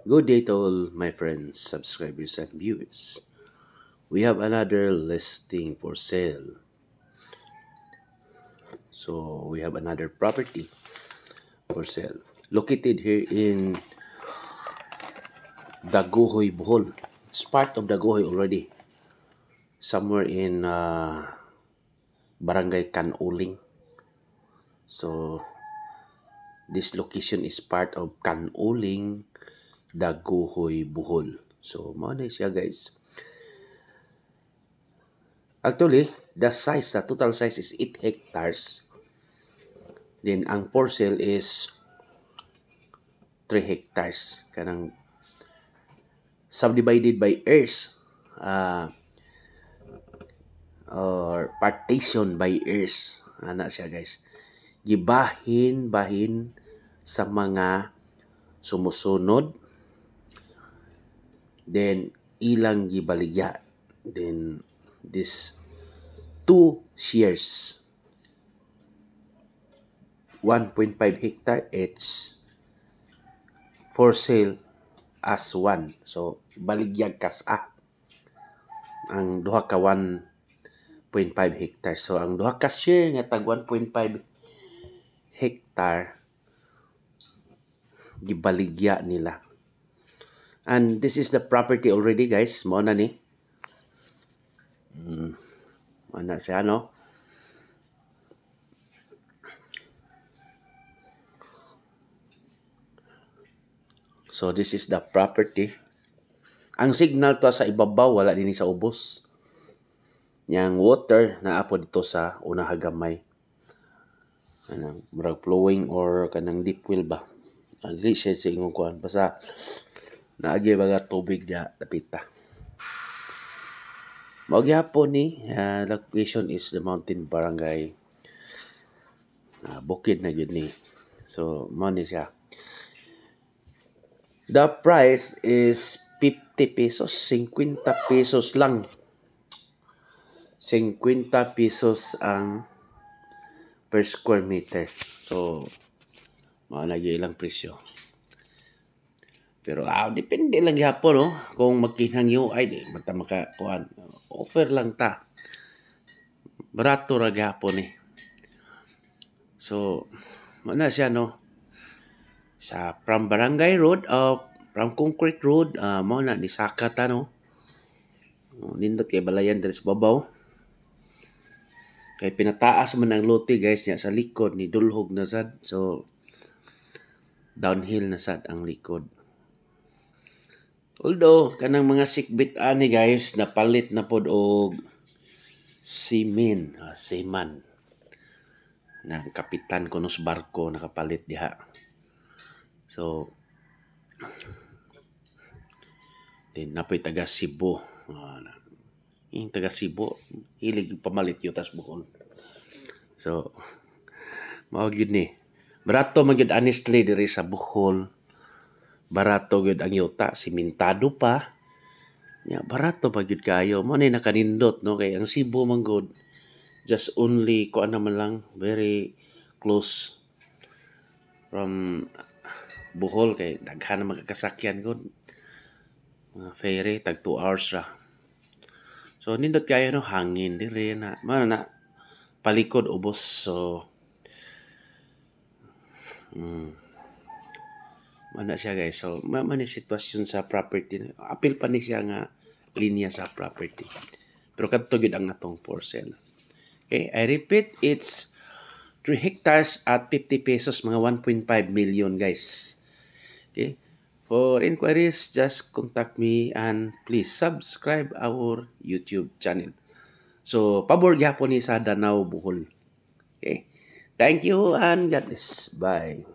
Good day to all my friends, subscribers, and viewers. We have another listing for sale. So we have another property for sale. Located here in Daguhoy, Bohol. It's part of Daguhoy already. Somewhere in Barangay Canuling. So this location is part of Canuling, Daguhoy, Bohol. So mao na siya guys. Actually, the total size is 8 hectares. Then, ang for sale is 3 hectares. Kanang subdivided by heirs. Or partition by heirs. Ana siya guys. Gibahin sa mga sumusunod. Then, ilang gibaligya. Then, this 2 shares. 1.5 hectare each for sale as one. So, baligyag kas ang duha ka 1.5 hectare. So, ang duha ka share nga tag 1.5 hectare gibaligya nila. And this is the property already guys. Mao na ni. Ana siya no. So this is the property. Ang signal to sa ibabaw wala din sa ubos. Yang water na apo dito sa una gamay. Kanang murag flowing or kanang deep well ba. Dili siya sa ingong kuan basta naagi baga tubig dia dapita. Mao gyapon ni location is the Mountain Barangay. Bukid na gyud ni. So mao ni siya. The price is 50 pesos, 50 pesos lang. 50 pesos ang per square meter. So, malagi ilang presyo. Pero depende lang gyapon no kung magkinhangyo ay di basta makakuan. Offer lang ta. Barato ra gyapon eh. So, mana siya no from Barangay Road from Concrete Road mao na ni Sakata no. Nindot kay balayan diri sa babaw. Kay pinataas man ang lote guys niya sa likod ni dulhog na sad. So downhill na sad ang likod. Although kanang mga sikbit ani guys napalit na pod og seman na kapitan kunos barko nakapalit diha. So, din napoy taga Cebu. Yung taga Cebu, hilig pamalit yung tas Bohol. So, mao gyud ni. Barato man gyud honestly diri sa Bohol. Barato gyud ang yuta, simentado pa. Ya, barato pa gyud kayo. Mo ni nakanindot no kay ang Cebu man good. Just only ko naman lang very close from Bohol kay daghan na magkasakyan ko. Ferry tag 2 hours ra. So nindot kayo no hangin dire na na palikod ubos so mana siya guys. So man sitwasyon sa property. Apil pa ni siya nga linya sa property. Pero kadto gyud ang atong for sale. Okay, I repeat, it's 3 hectares at 50 pesos, mga 1.5 million guys. Okay. For inquiries, just contact me and please subscribe our YouTube channel. So, pabor gyapon ni sa Danau, Bohol. Okay. Thank you and God bless. Bye.